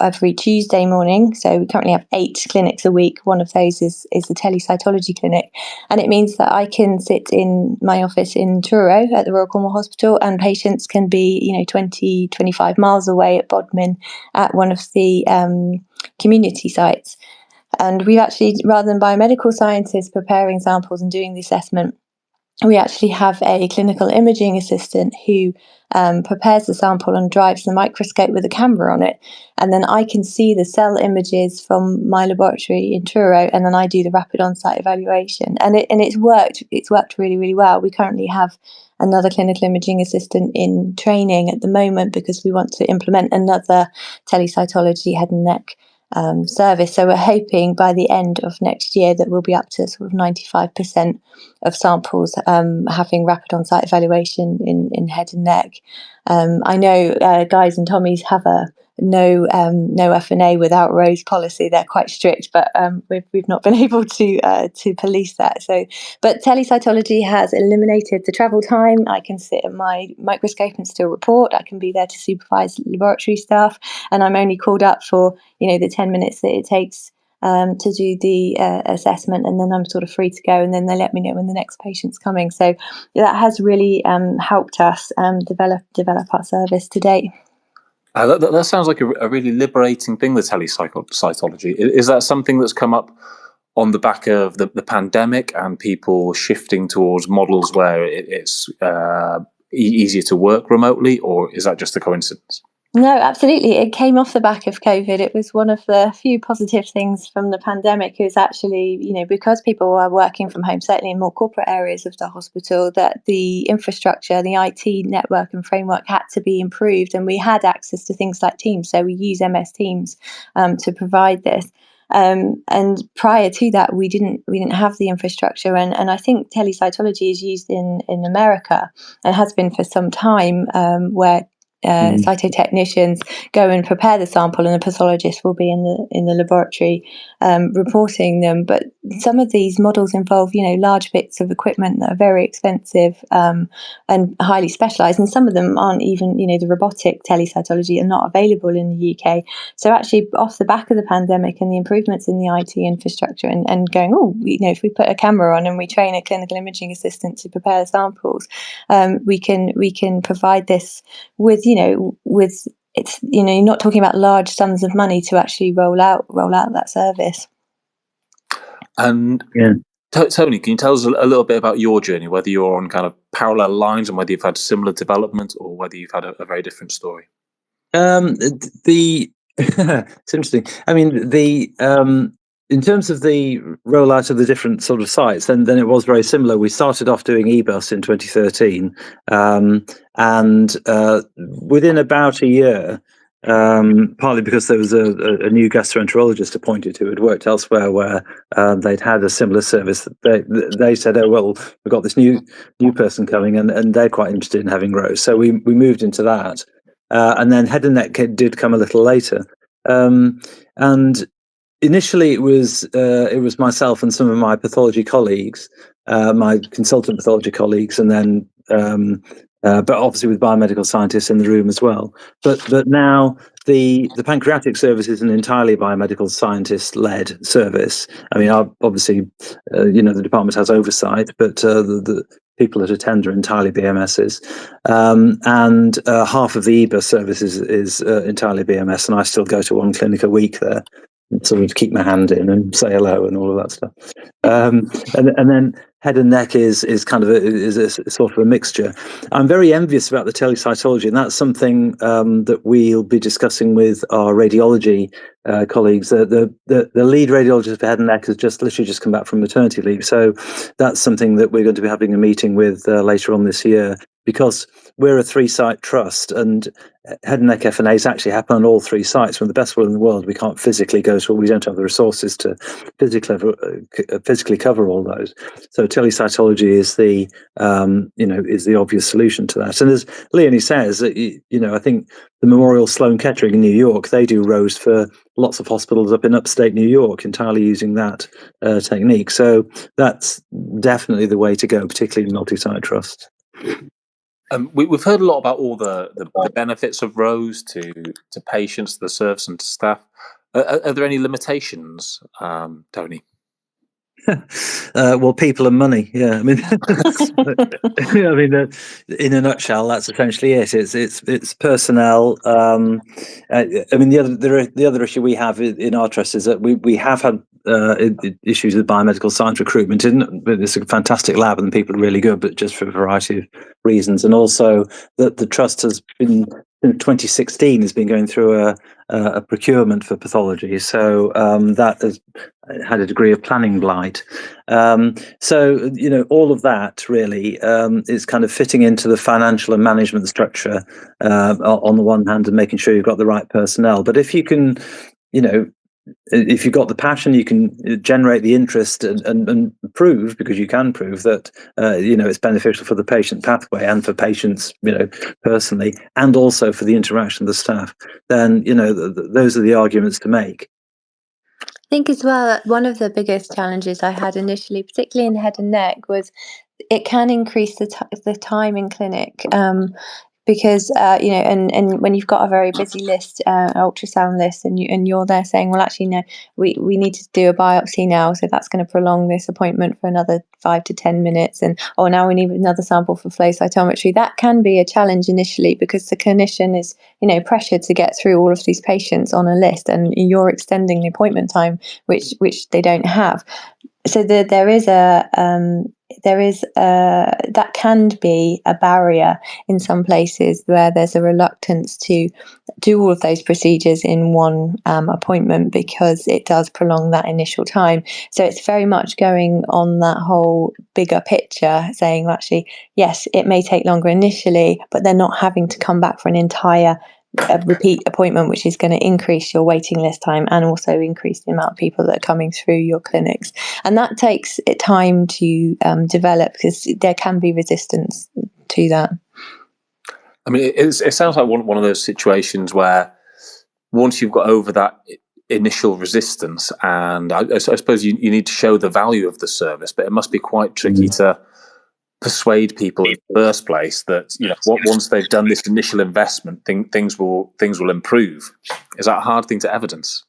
every Tuesday morning. So we currently have 8 clinics a week. One of those is the telecytology clinic, and it means that I can sit in my office in Truro at the Royal Cornwall Hospital, and patients can be 20-25 miles away at Bodmin at one of the community sites. And we've actually, rather than biomedical scientists preparing samples and doing the assessment, we actually have a clinical imaging assistant who prepares the sample and drives the microscope with a camera on it. And then I can see the cell images from my laboratory in Truro, and then I do the rapid on-site evaluation. And it's worked really, really well. We currently have another clinical imaging assistant in training at the moment because we want to implement another telecytology head and neck service. So we're hoping by the end of next year that we'll be up to sort of 95% of samples having rapid on-site evaluation in head and neck. I know Guys and Tommies have a no FNA without ROSE policy. They're quite strict, but we've not been able to police that. So, but telecytology has eliminated the travel time. I can sit at my microscope and still report. I can be there to supervise laboratory staff, and I'm only called up for the 10 minutes that it takes to do the assessment, and then I'm sort of free to go, and then they let me know when the next patient's coming. So that has really helped us develop our service to date. That sounds like a really liberating thing, the telecytology. Is that something that's come up on the back of the pandemic and people shifting towards models where it's easier to work remotely, or is that just a coincidence? No, absolutely. It came off the back of COVID. It was one of the few positive things from the pandemic. It was actually, because people were working from home, certainly in more corporate areas of the hospital, that the infrastructure, the IT network and framework had to be improved. And we had access to things like Teams. So we use MS Teams to provide this. And prior to that, we didn't have the infrastructure. And I think telecytology is used in America and has been for some time, where cytotechnicians go and prepare the sample, and the pathologist will be in the laboratory reporting them. But some of these models involve, large bits of equipment that are very expensive and highly specialised, and some of them aren't even, the robotic telecytology are not available in the UK. So actually, off the back of the pandemic and the improvements in the IT infrastructure, and going, if we put a camera on and we train a clinical imaging assistant to prepare the samples, we can provide this with it's, you're not talking about large sums of money to actually roll out that service. And Tony, can you tell us a little bit about your journey, whether you're on kind of parallel lines and whether you've had similar development or whether you've had a very different story? It's interesting. I mean, in terms of the rollout of the different sort of sites, then it was very similar. We started off doing eBus in 2013, and within about a year, partly because there was a new gastroenterologist appointed who had worked elsewhere where they'd had a similar service. They said, "Oh well, we've got this new person coming, and they're quite interested in having Rose." So we moved into that. And then head and neck did come a little later, and initially it was myself and some of my pathology colleagues, my consultant pathology colleagues, and then but obviously with biomedical scientists in the room as well. But now the pancreatic service is an entirely biomedical scientist led service. I mean, obviously, the department has oversight, but the people that attend are entirely BMSs, and half of the EBUS service is entirely BMS, and I still go to one clinic a week there, sort of keep my hand in and say hello and all of that stuff. And then head and neck is kind of a sort of a mixture. I'm very envious about the telecytology, and that's something that we'll be discussing with our radiology colleagues. The lead radiologist for head and neck has literally just come back from maternity leave, so that's something that we're going to be having a meeting with later on this year, because we're a 3-site trust, and head and neck FNAs actually happen on all 3 sites. We're the best one in the world. We can't physically go to, we don't have the resources to physically cover all those. So telecytology is the obvious solution to that. And as Leonie says, I think the Memorial Sloan Kettering in New York, they do Rose for lots of hospitals up in upstate New York, entirely using that technique. So that's definitely the way to go, particularly in multi-site trusts. We've heard a lot about all the benefits of Rose to patients, the service, and to staff. Are there any limitations, Tony? Well, people and money. Yeah, I mean, in a nutshell, that's essentially it. It's personnel. I mean, the other issue we have in our trust is that we have had issues with biomedical science recruitment. It's a fantastic lab and people are really good, but just for a variety of reasons. And also that the trust has been, in 2016, has been going through a procurement for pathology. So that has had a degree of planning blight. So, all of that really is kind of fitting into the financial and management structure on the one hand, and making sure you've got the right personnel. But if you can, if you've got the passion, you can generate the interest and prove, because you can prove that, it's beneficial for the patient pathway and for patients, personally, and also for the interaction of the staff, then, those are the arguments to make. I think as well, one of the biggest challenges I had initially, particularly in head and neck, was it can increase the time in clinic. Because and when you've got a very busy list, ultrasound list, and you're there saying, well, actually no, we need to do a biopsy now, so that's going to prolong this appointment for another 5 to 10 minutes, and now we need another sample for flow cytometry. That can be a challenge initially, because the clinician is pressured to get through all of these patients on a list, and you're extending the appointment time, which they don't have. So there is that can be a barrier in some places where there's a reluctance to do all of those procedures in one appointment, because it does prolong that initial time. So it's very much going on that whole bigger picture, saying, well, actually, yes, it may take longer initially, but they're not having to come back for an entire repeat appointment, which is going to increase your waiting list time and also increase the amount of people that are coming through your clinics. And that takes time to develop, because there can be resistance to that. I mean, it sounds like one of those situations where once you've got over that initial resistance, and I suppose you need to show the value of the service, but it must be quite tricky to persuade people in the first place that, you know, once they've done this initial investment, things will improve. Is that a hard thing to evidence?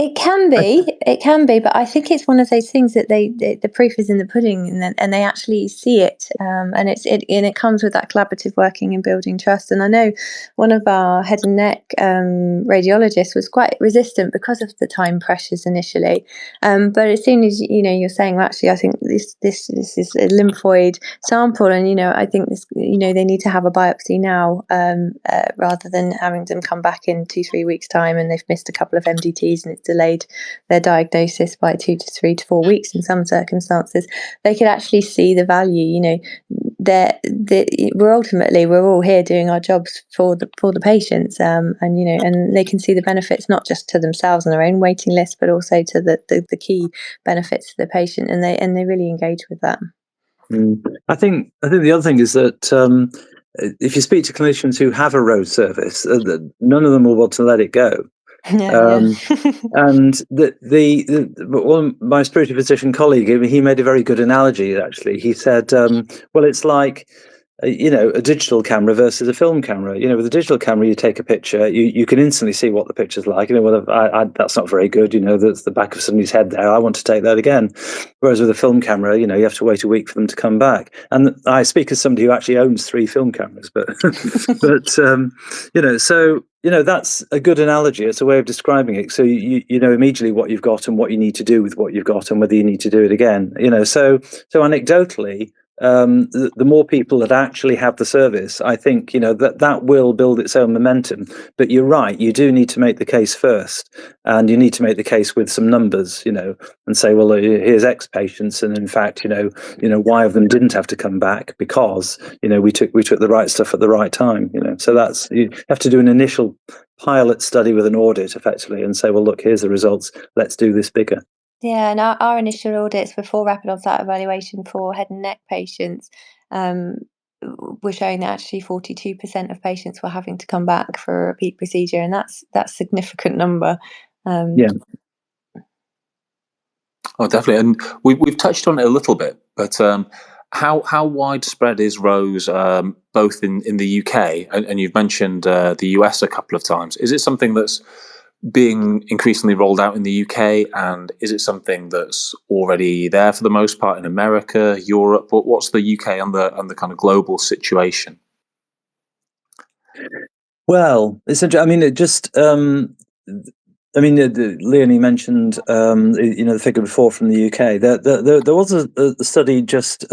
It can be, but I think it's one of those things that the proof is in the pudding, and they actually see it, and it comes with that collaborative working and building trust. And I know one of our head and neck radiologists was quite resistant because of the time pressures initially, but as soon as you're saying, well, actually, I think this is a lymphoid sample, and I think this, they need to have a biopsy now, rather than having them come back in 2-3 weeks time and they've missed a couple of MDTs and it's delayed their diagnosis by 2 to 3 to 4 weeks in some circumstances. They could actually see the value. We're all here doing our jobs for the patients, and they can see the benefits not just to themselves and their own waiting list, but also to the key benefits to the patient, and they really engage with that. I think the other thing is that if you speak to clinicians who have a road service, none of them will want to let it go. And my spiritual physician colleague, he made a very good analogy. Actually, he said, "Well, it's like a digital camera versus a film camera. With a digital camera, you take a picture, you can instantly see what the picture's like. That's not very good. That's the back of somebody's head there. I want to take that again. Whereas with a film camera, you have to wait a week for them to come back. And I speak as somebody who actually owns 3 film cameras, but that's a good analogy. It's a way of describing it. So you know immediately what you've got and what you need to do with what you've got and whether you need to do it again. So anecdotally, the more people that actually have the service, I think that will build its own momentum. But you're right, you do need to make the case first, and you need to make the case with some numbers, and say, well, here's X patients, and in fact, Y of them didn't have to come back because we took the right stuff at the right time. So that's, you have to do an initial pilot study with an audit effectively, and say, well, look, here's the results. Let's do this bigger. Yeah, and our initial audits before rapid on-site evaluation for head and neck patients were showing that actually 42% of patients were having to come back for a repeat procedure, and that's a significant number. Yeah. Oh, definitely, and we've touched on it a little bit, but how widespread is ROSE both in the UK and you've mentioned the US a couple of times? Is it something that's being increasingly rolled out in the UK, and is it something that's already there for the most part in America, Europe? What's the UK and the kind of global situation? Well, it's interesting. Leonie mentioned the figure before from the UK. There was a study just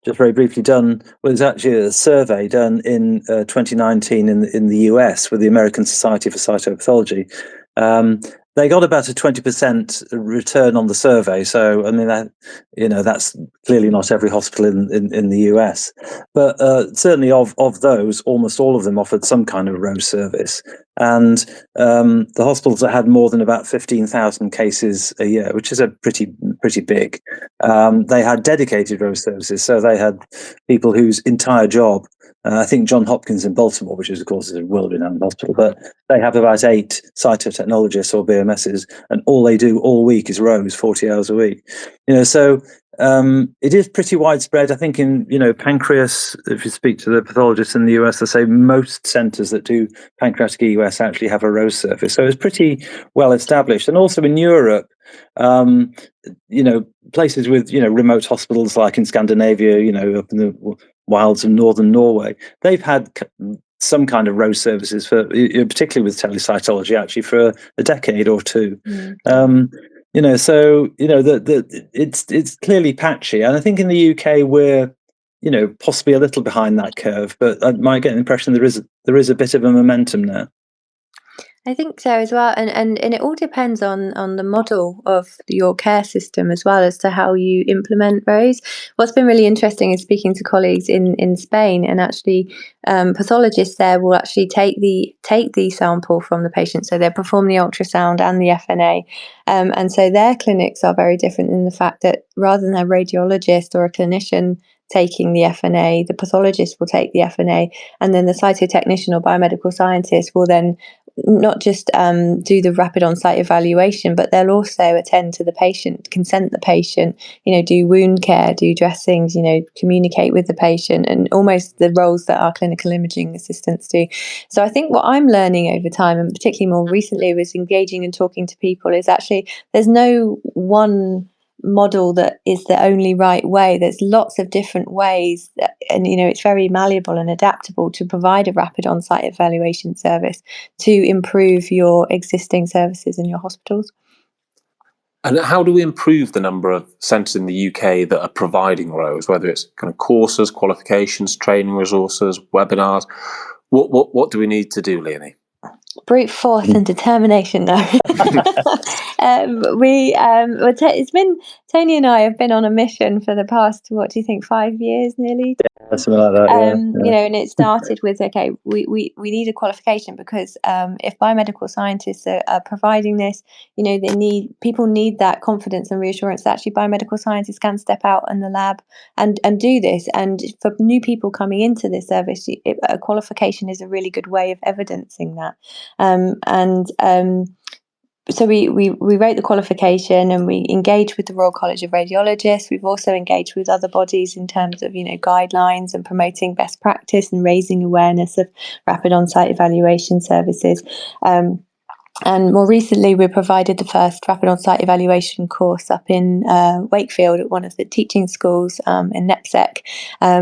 very briefly done. Well, it was actually a survey done in 2019 in the US with the American Society for Cytopathology. They got about a 20% return on the survey. So, that's clearly not every hospital in the US. But certainly of those, almost all of them offered some kind of ROSE service. And the hospitals that had more than about 15,000 cases a year, which is a pretty big, they had dedicated ROSE services. So they had people whose entire job, I think John Hopkins in Baltimore, which is of course is a world-renowned hospital, but they have about 8 cytotechnologists or BMSs, and all they do all week is ROSE 40 hours a week. So it is pretty widespread. I think in pancreas, if you speak to the pathologists in the US, they say most centres that do pancreatic EUS actually have a ROSE service. So it's pretty well established. And also in Europe, places with remote hospitals like in Scandinavia, up in the wilds of northern Norway, they've had some kind of ROSE services for, particularly with telecytology, actually for a decade or two. It's clearly patchy, and I think in the UK we're possibly a little behind that curve, but I might get the impression there is a bit of a momentum there. I think so as well, and it all depends on the model of your care system as well as to how you implement ROSE. What's been really interesting is speaking to colleagues in Spain, and actually pathologists there will actually take the sample from the patient, so they'll perform the ultrasound and the FNA, and so their clinics are very different in the fact that rather than a radiologist or a clinician taking the FNA, the pathologist will take the FNA, and then the cytotechnician or biomedical scientist will then not just do the rapid on-site evaluation, but they'll also attend to the patient, consent the patient, do wound care, do dressings, communicate with the patient, and almost the roles that our clinical imaging assistants do. So I think what I'm learning over time, and particularly more recently, was engaging and talking to people, is actually there's no one model that is the only right way. There's lots of different ways and it's very malleable and adaptable to provide a rapid on-site evaluation service to improve your existing services in your hospitals. And how do we improve the number of centres in the UK that are providing ROSE, whether it's kind of courses, qualifications, training resources, webinars? What do we need to do, Leonie? Brute force and determination. No. It's been, Tony and I have been on a mission for the past, what do you think, 5 years nearly? Yeah, something like that. And it started with, okay, we need a qualification, because if biomedical scientists are providing this, people need that confidence and reassurance that actually biomedical scientists can step out in the lab and do this. And for new people coming into this service, a qualification is a really good way of evidencing that. So we wrote the qualification, and we engaged with the Royal College of Radiologists. We've also engaged with other bodies in terms of guidelines and promoting best practice and raising awareness of rapid on-site evaluation services. And more recently, we provided the first rapid on-site evaluation course up in Wakefield at one of the teaching schools in NEPSEC,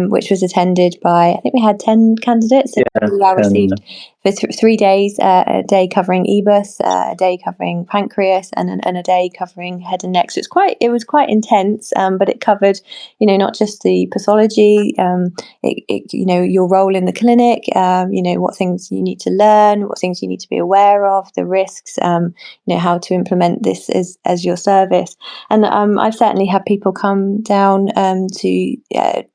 which was attended by, I think we had 10 candidates. We received for 3 days, a day covering EBUS, a day covering pancreas, and a day covering head and neck. So it was quite intense, but it covered, not just the pathology, your role in the clinic, what things you need to learn, what things you need to be aware of, the risks, how to implement this as your service. And I've certainly had people come down to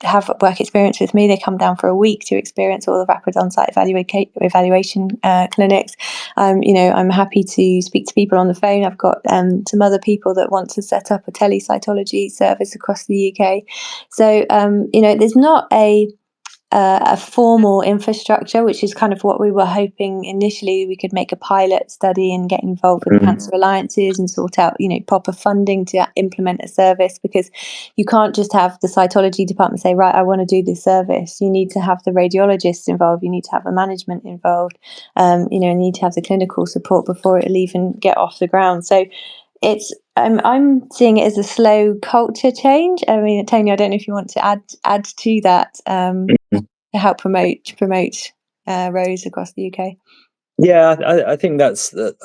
have work experience with me. They come down for a week to experience all the rapid on-site evaluation clinics. I'm happy to speak to people on the phone. I've got some other people that want to set up a telecytology service across the UK. So there's not a formal infrastructure, which is kind of what we were hoping initially. We could make a pilot study and get involved with cancer alliances and sort out proper funding to implement a service, because you can't just have the cytology department say, right, I want to do this service. You need to have the radiologists involved, you need to have the management involved, you need to have the clinical support before it'll even get off the ground. So it's I'm seeing it as a slow culture change. I mean, Tony, I don't know if you want to add to that to help promote ROSE across the UK. Yeah, I think that's it.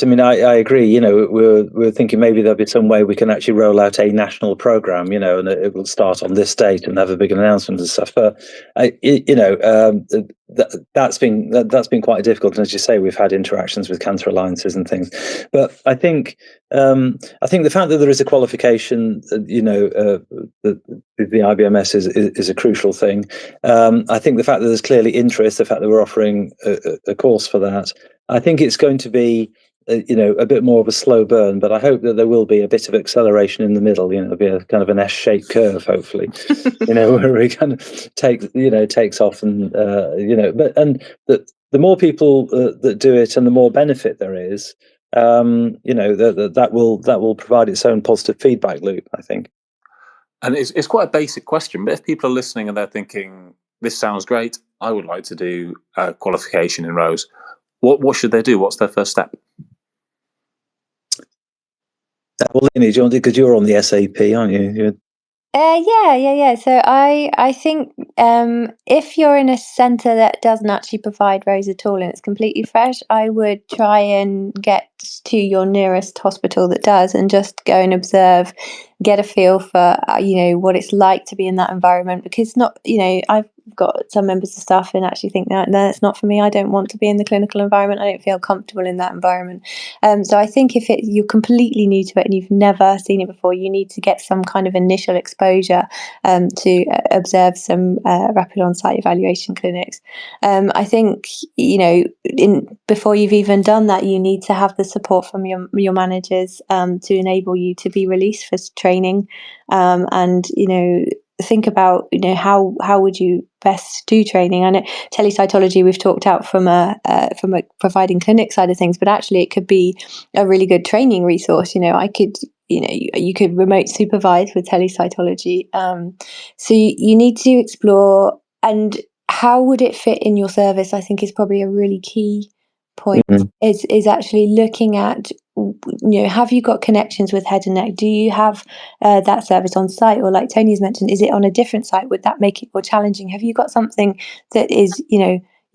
I mean, I agree. We're thinking maybe there'll be some way we can actually roll out a national program. And it will start on this date and have a big announcement and stuff. But that's been quite difficult. And as you say, we've had interactions with cancer alliances and things. But I think the fact that there is a qualification, the IBMS is a crucial thing. I think the fact that there's clearly interest, the fact that we're offering a course for that, I think it's going to be a bit more of a slow burn, but I hope that there will be a bit of acceleration in the middle. There'll be a kind of an S-shaped curve, hopefully, where it kind of takes off, and the more people that do it, and the more benefit there is, that will provide its own positive feedback loop, I think. And it's quite a basic question, but if people are listening and they're thinking, this sounds great, I would like to do a qualification in ROSE, what should they do? What's their first step? Well, Leonie, do you want to, because you're on the SAP, aren't you? Yeah. So I think if you're in a centre that doesn't actually provide ROSE at all and it's completely fresh, I would try and get to your nearest hospital that does, and just go and observe, get a feel for what it's like to be in that environment. Because I've got some members of staff and actually think that no, it's not for me. I don't want to be in the clinical environment. I don't feel comfortable in that environment. So I think if you're completely new to it and you've never seen it before, you need to get some kind of initial exposure to observe some rapid on-site evaluation clinics. I think before you've even done that, you need to have the support from your managers to enable you to be released for training. And think about, how would you best do training? I know telecytology we've talked out from a providing clinic side of things, but actually it could be a really good training resource. You could remote supervise with telecytology. So you need to explore, and how would it fit in your service, I think is probably a really key point. Is actually looking at, have you got connections with head and neck? Do you have that service on site, or like Tony's mentioned, is it on a different site? Would that make it more challenging? Have you got something that is,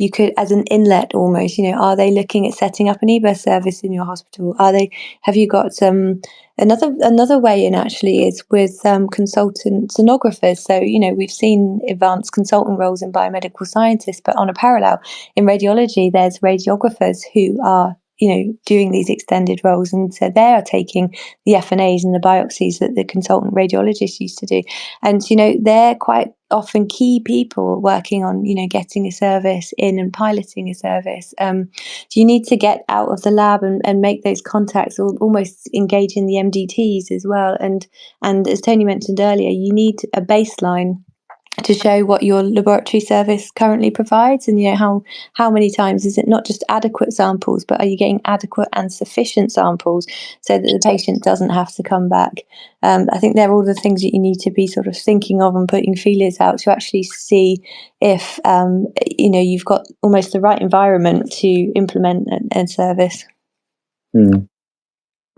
you could, as an inlet almost, are they looking at setting up an EBIRTH service in your hospital? Have you got another way in actually is with consultant sonographers. So, we've seen advanced consultant roles in biomedical scientists, but on a parallel in radiology, there's radiographers who are, doing these extended roles. And so they are taking the FNAs and the biopsies that the consultant radiologists used to do. And, they're quite often key people working on, getting a service in and piloting a service. So you need to get out of the lab and make those contacts, or almost engage in the MDTs as well. And as Tony mentioned earlier, you need a baseline to show what your laboratory service currently provides, and how many times is it not just adequate samples, but are you getting adequate and sufficient samples so that the patient doesn't have to come back? I think they're all the things that you need to be sort of thinking of and putting feelers out to actually see if you've got almost the right environment to implement a service. And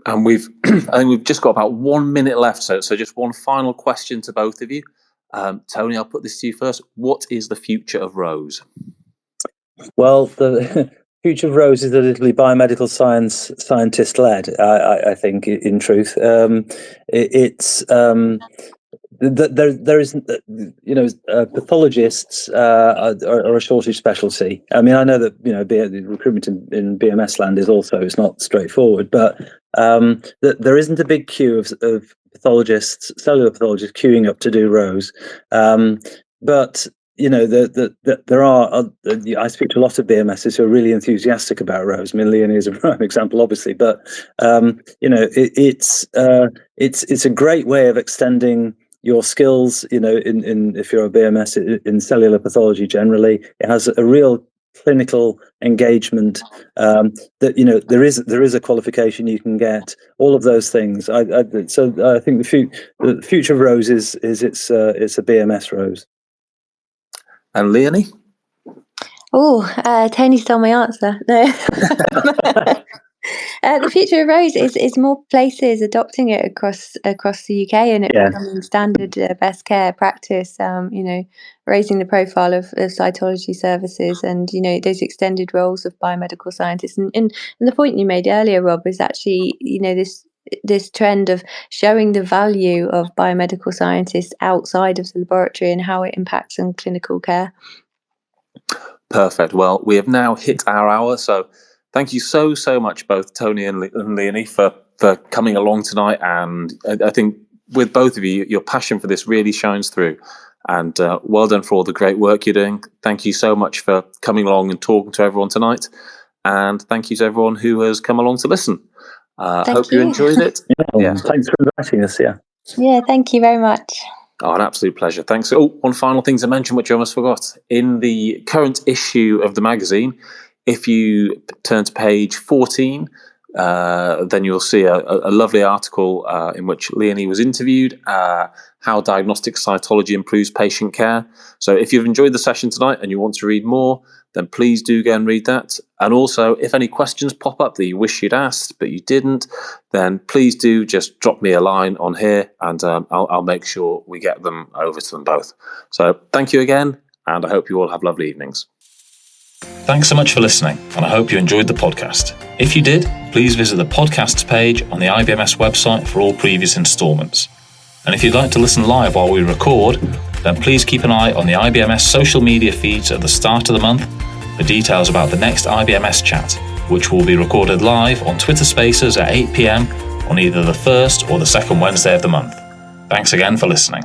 I think we've just got about 1 minute left, so just one final question to both of you. Tony, I'll put this to you first. What is the future of Rose? Well, the future of Rose is a little biomedical scientist-led, I think, in truth. It's there isn't, pathologists are a shortage specialty. I mean, I know that the recruitment in BMS land it's not straightforward, but there isn't a big queue of pathologists, cellular pathologists, queuing up to do Rose. But there are. I speak to a lot of BMSs who are really enthusiastic about Rose. I mean, Leonie is a prime example, obviously, but it's a great way of extending your skills. If you're a BMS in cellular pathology generally, it has a real clinical engagement. That there is a qualification you can get. All of those things. So I think the future of Rose is it's a BMS Rose. And Leonie? Tony stole my answer. No. The future of Rose is more places adopting it across the UK, and it becoming standard best care practice. Raising the profile of cytology services, and those extended roles of biomedical scientists. And the point you made earlier, Rob, is actually this trend of showing the value of biomedical scientists outside of the laboratory and how it impacts on clinical care. Perfect. Well, we have now hit our hour, so thank you so much, both Tony and Leonie, for coming along tonight. And I think with both of you, your passion for this really shines through. And well done for all the great work you're doing. Thank you so much for coming along and talking to everyone tonight. And thank you to everyone who has come along to listen. Hope you enjoyed it. Thanks for inviting us. Yeah, thank you very much. Oh, an absolute pleasure. Thanks. Oh, one final thing to mention, which I almost forgot. In the current issue of the magazine, if you turn to page 14, then you'll see a lovely article in which Leonie was interviewed, how diagnostic cytology improves patient care. So if you've enjoyed the session tonight and you want to read more, then please do go and read that. And also, if any questions pop up that you wish you'd asked but you didn't, then please do just drop me a line on here, and I'll make sure we get them over to them both. So thank you again, and I hope you all have lovely evenings. Thanks so much for listening, and I hope you enjoyed the podcast. If you did, please visit the podcasts page on the IBMS website for all previous instalments. And if you'd like to listen live while we record, then please keep an eye on the IBMS social media feeds at the start of the month for details about the next IBMS chat, which will be recorded live on Twitter Spaces at 8 p.m. on either the first or the second Wednesday of the month. Thanks again for listening.